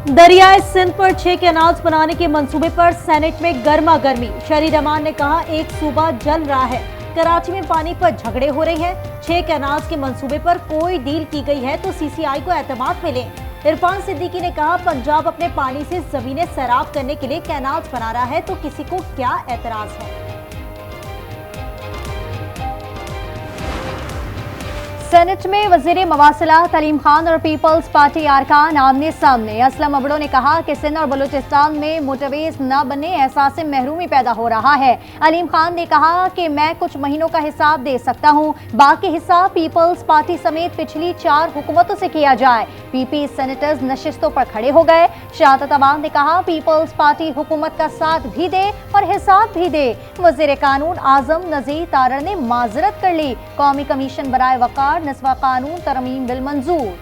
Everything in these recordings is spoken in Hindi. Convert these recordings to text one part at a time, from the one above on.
दरियाए सिंध पर 6 कैनाल्स बनाने के मंसूबे पर सेनेट में गर्मा गर्मी। शहरी रहमान ने कहा एक सूबा जल रहा है। कराची में पानी पर झगड़े हो रहे हैं। 6 कैनाल्स के मंसूबे पर कोई डील की गई है तो सीसीआई को एतमाद मिले। इरफान सिद्दीकी ने कहा पंजाब अपने पानी से जमीनें सैराब करने के लिए कैनाल्स बना रहा है तो किसी को क्या एतराज है। सेनेट में वजीर मवासिलात अलीम खान और पीपल्स पार्टी अरकान आमने सामने। असलम अबड़ो ने कहा कि सिंध और बलूचिस्तान में मुतवेज न बनने एहसास महरूमी पैदा हो रहा है। अलीम खान ने कहा कि मैं कुछ महीनों का हिसाब दे सकता हूं, बाकी हिसाब पीपल्स पार्टी समेत पिछली 4 हुकूमतों से किया जाए। पीपी सेनेटर्स नशिस्तों पर खड़े हो गए। शहादत अवान ने कहा पीपल्स पार्टी हुकूमत का साथ भी दे और हिसाब भी दे। वजीर कानून आजम नजीर तारड़ ने माजरत कर ली। कौमी कमीशन बराए वकार नस्वा कानून तरमीम बिल मंजूर।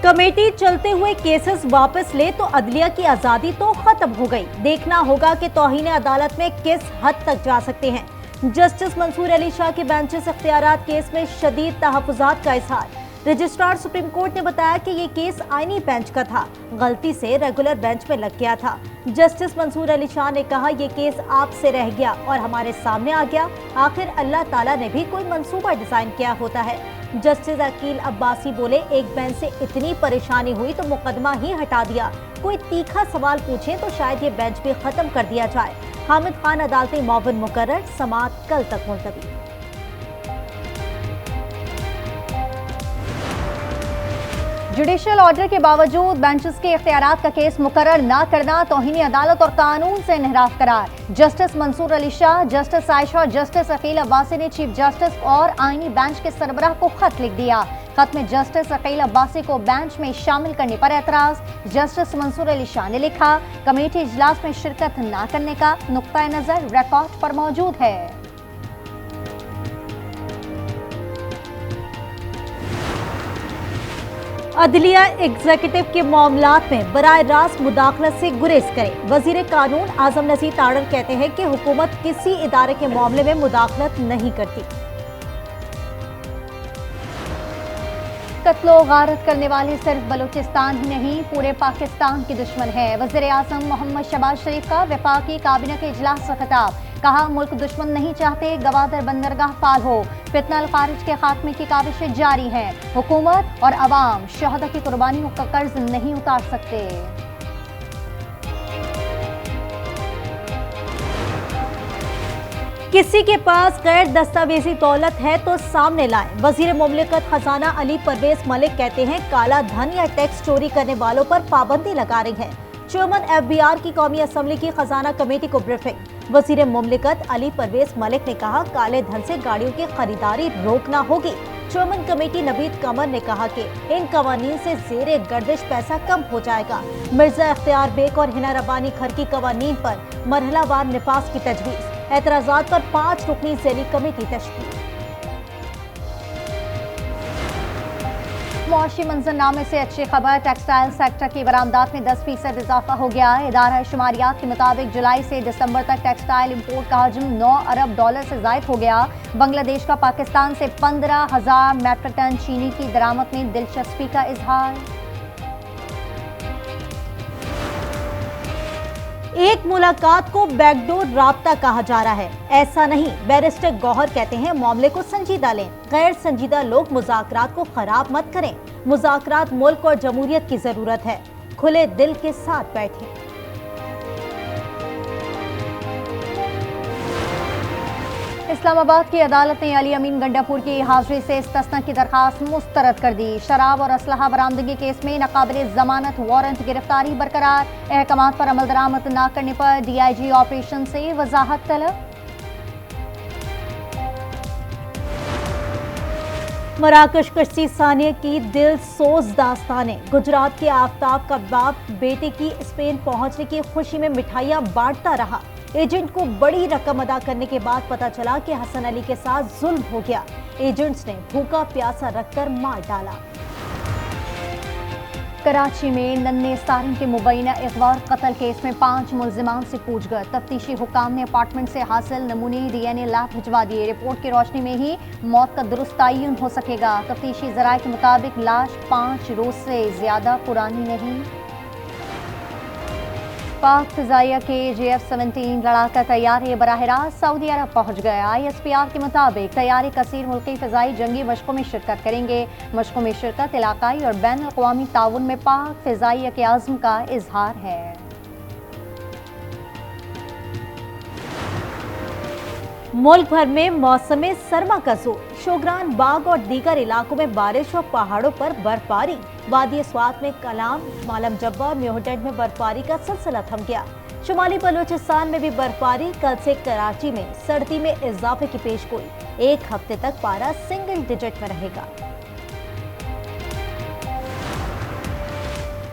कमेटी चलते हुए केसेस वापस ले तो अदलिया की आजादी तो खत्म हो गई। देखना होगा कि तौहीन अदालत में किस हद तक जा सकते हैं। जस्टिस मंसूर अली शाह के बेंचेस इख्तियारात केस में शदीद तहफ्फुजात का इजहार। रजिस्ट्रार सुप्रीम कोर्ट ने बताया कि ये केस आईनी बेंच का था, गलती से रेगुलर बेंच में लग गया था। जस्टिस मंसूर अली शाह ने कहा ये केस आपसे रह गया और हमारे सामने आ गया। आखिर अल्लाह ताला ने भी कोई मंसूबा डिजाइन किया होता है। जस्टिस अकील अब्बासी बोले एक बेंच से इतनी परेशानी हुई तो मुकदमा ही हटा दिया। कोई तीखा सवाल पूछे तो शायद ये बेंच भी खत्म कर दिया जाए। हामिद खान अदालती मुअव्विन मुकर्रर, समाअत कल तक मुलतवी। जुडिशियल ऑर्डर के बावजूद बेंचेस के इख्तियारात का केस मुकर्रर न करना तौहीन अदालत और कानून से इन्हिराफ करार। जस्टिस मंसूर अली शाह, जस्टिस आयशा और जस्टिस अकील अब्बासी ने चीफ जस्टिस और आईनी बेंच के सरबराह को खत लिख दिया। खत में जस्टिस अकील अब्बासी को बेंच में शामिल करने पर एतराज। जस्टिस मंसूर अली शाह ने लिखा कमेटी इजलास में शिरकत न करने का नुक्ता नजर रिकॉर्ड पर मौजूद है। अदलिया एग्जीक्यूटिव के मामलात में बराह रास्त मुदाखलत से गुरेज करे। वजीर कानून आजम नजीर तारड़ कहते हैं कि हुकूमत किसी इदारे के मामले में मुदाखलत नहीं करती। कत्लो गारत करने वाले सिर्फ बलूचिस्तान ही नहीं पूरे पाकिस्तान के दुश्मन है। वजीर आजम मोहम्मद शहबाज शरीफ का वफाकी काबीना के इजलास से खिताब। कहा मुल्क दुश्मन नहीं चाहते गवादर बंदरगाह फाल हो। फितना अल खारिज के खात्मे की काविशें जारी हैं। हुकूमत और अवाम शहदा की कुर्बानियों का कर्ज नहीं उतार सकते। किसी के पास गैर दस्तावेजी दौलत है तो सामने लाएं। वजीर मुमलिकत खजाना अली परवेज मलिक कहते हैं काला धन या टैक्स चोरी करने वालों पर पाबंदी लगा रही है। चेयरमैन FBR की कौमी असम्बली की खजाना कमेटी को ब्रीफिंग। वजीर मुमलिकत अली परवेज मलिक ने कहा काले धन से गाड़ियों की खरीदारी रोकना होगी। चेयरमैन कमेटी नवीद कमर ने कहा कि इन कवानीन से जेरे गर्दिश पैसा कम हो जाएगा। मिर्जा इख्तियार बेग और हिना रब्बानी घर की कवानीन पर मरहलावार निफाज की तजवीज़। एतराज़ात पर 5 रुकनी ज़ैली कमेटी तश्कील। मुआशी मंजरनामे से अच्छी खबर। टेक्सटाइल सेक्टर की बरामदात में 10% इजाफा हो गया है। इदारा शुमारियात के मुताबिक जुलाई से दिसंबर तक टेक्सटाइल इंपोर्ट का हजम $9 अरब से जायद हो गया। बांग्लादेश का पाकिस्तान से 15,000 मैट्रिक टन चीनी की दरामद में दिलचस्पी का इजहार। एक मुलाकात को बैकडोर राब्ता कहा जा रहा है, ऐसा नहीं। बैरिस्टर गौहर कहते हैं मामले को संजीदा लें। गैर संजीदा लोग मुज़ाकरात को खराब मत करें। मुज़ाकरात मुल्क और जमहूरियत की जरूरत है। खुले दिल के साथ बैठें। इस्लामाबाद की अदालत ने अली अमीन गंडापुर की हाजिरी से इस्तिस्ना की दरखास्त मुस्तरद कर दी। शराब और असलहा बरामदगी केस में नाकाबिल जमानत वारंट गिरफ्तारी बरकरार। अहकामात पर अमल दरामद न करने पर DIG ऑपरेशन से वजाहत तलब। मराकश कश्ती सानिया की दिल सोज दास्तानें। गुजरात के आफ्ताब का बाप बेटे की स्पेन पहुंचने की खुशी में मिठाइयां बांटता रहा। एजेंट को बड़ी रकम अदा करने के बाद पता चला कि हसन अली के साथ जुल्म हो गया। एजेंट्स ने भूखा प्यासा रखकर मार डाला। कराची में नन्हे सारिन के मुबैना अगवा और कत्ल केस में 5 मुल्जिमान से पूछगछ। तफ्तीशी हुकाम ने अपार्टमेंट से हासिल नमूने DNA लैब भिजवा दिए। रिपोर्ट की रोशनी में ही मौत का दुरुस्त तयन हो सकेगा। तफ्तीशी ज़राए के मुताबिक लाश 5 रोज से ज्यादा पुरानी नहीं। पाक फिजाइया के JF-17 लड़ाका तैयारे बराह रास्त सऊदी अरब पहुंच गए। ISPR के मुताबिक तैयारे कसीर मुल्की फिजाई जंगी मशकों में शिरकत करेंगे। मशकों में शिरकत इलाकाई और बैन अक़वामी ताउन में पाक फिजाइया के आज़म का इजहार है। मुल्क भर में मौसम सरमा का जोर। शोगरान बाग और दीगर इलाकों में बारिश और पहाड़ों पर बर्फबारी। वादी स्वात में कलाम, मालम जब्बा और म्योहटेड में बर्फबारी का सिलसिला थम गया। शुमाली बलूचिस्तान में भी बर्फबारी। कल से कराची में सर्दी में इजाफे की पेशगोई। 1 हफ्ते तक पारा सिंगल डिजिट में रहेगा।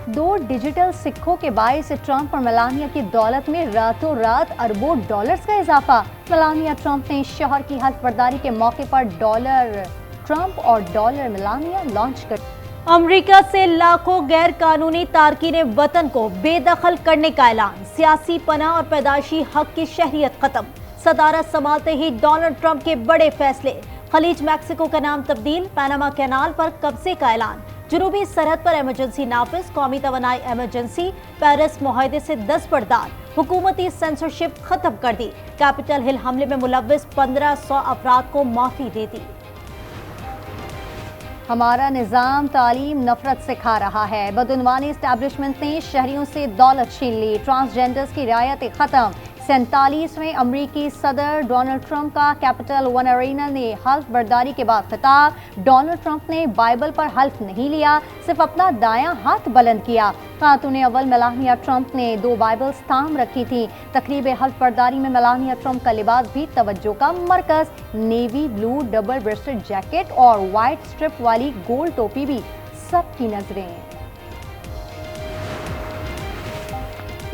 2 डिजिटल सिक्कों के बायस ट्रंप और मेलानिया की दौलत में रातों रात अरबों डॉलर्स का इजाफा। मेलानिया ट्रंप ने शहर की हल्फ बर्दारी के मौके पर डॉलर ट्रंप और डॉलर मेलानिया लॉन्च कर। अमेरिका से लाखों गैर कानूनी तारकीन वतन को बेदखल करने का ऐलान। सियासी पनाह और पैदाइशी हक की शहरियत खत्म। सदारत संभालते ही डोनाल्ड ट्रंप के बड़े फैसले। खलीज मैक्सिको का नाम तब्दील। पैनामा कैनाल पर कब्जे का ऐलान। जनूबी सरहद पर इमरजेंसी नाफिज। कौमी तवानाई इमरजेंसी। पेरिस मुआहदे से दस्तबरदार। हुकूमती सेंसरशिप खत्म कर दी। कैपिटल हिल हमले में मुलव्विस 1500 अफराद को माफी दे दी। हमारा निज़ाम तालीम नफरत सिखा रहा है। बदउनवानी एस्टैब्लिशमेंट ने शहरियों से दौलत छीन ली। ट्रांसजेंडर्स की रियायतें खत्म। 47वें अमरीकी सदर डोनाल्ड ट्रंप का कैपिटल वन अरेना ने हल्फ बर्दारी के बाद खिताब। डोनाल्ड ट्रंप ने बाइबल पर हल्फ नहीं लिया, सिर्फ अपना दायां हाथ बुलंद किया। खातून अव्वल मेलानिया ट्रंप ने 2 बाइबल्स थाम रखी थी। तकरीब हल्फ बर्दारी में मेलानिया ट्रंप का लिबास भी तवज्जो का मरकज। Navy blue double breasted jacket और वाइट स्ट्रिप वाली गोल टोपी भी सबकी नजरें।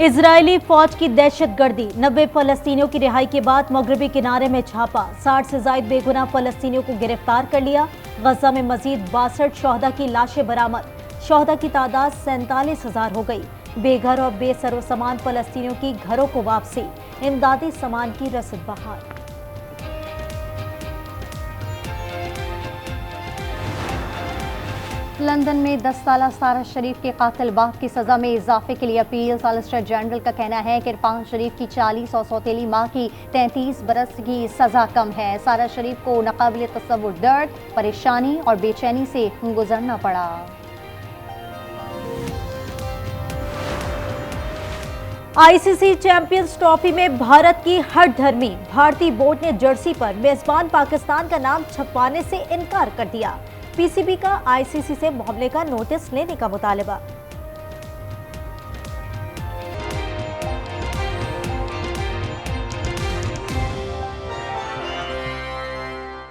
इजरायली फौज की दहशतगर्दी। 90 फलस्तीनियों की रिहाई के बाद मगरबी किनारे में छापा। 60 से ज्यादा बेगुनाह फलस्तीनियों को गिरफ्तार कर लिया। गजा में मजीद 62 शोहदा की लाशें बरामद। शोहदा की तादाद 47,000 हो गई। बेघर और बेसरो सामान फलस्तीनियों की घरों को वापसी। इमदादी सामान की रसद बहाल। लंदन में 10 साला सारा शरीफ के कातिल बाप की सजा में इजाफे के लिए अपील। सॉलिसिटर जनरल का कहना है कि इरफान शरीफ की 40 और सौतेली माँ की 33 बरस की सजा कम है। सारा शरीफ को नाकाबिल तसव्वुर दर्द, परेशानी और बेचैनी से गुजरना पड़ा। ICC चैंपियंस ट्रॉफी में भारत की हठधर्मी। भारतीय बोर्ड ने जर्सी पर मेजबान पाकिस्तान का नाम छपवाने से इनकार कर दिया। PCB का ICC से मामले का नोटिस लेने का मुतालबा।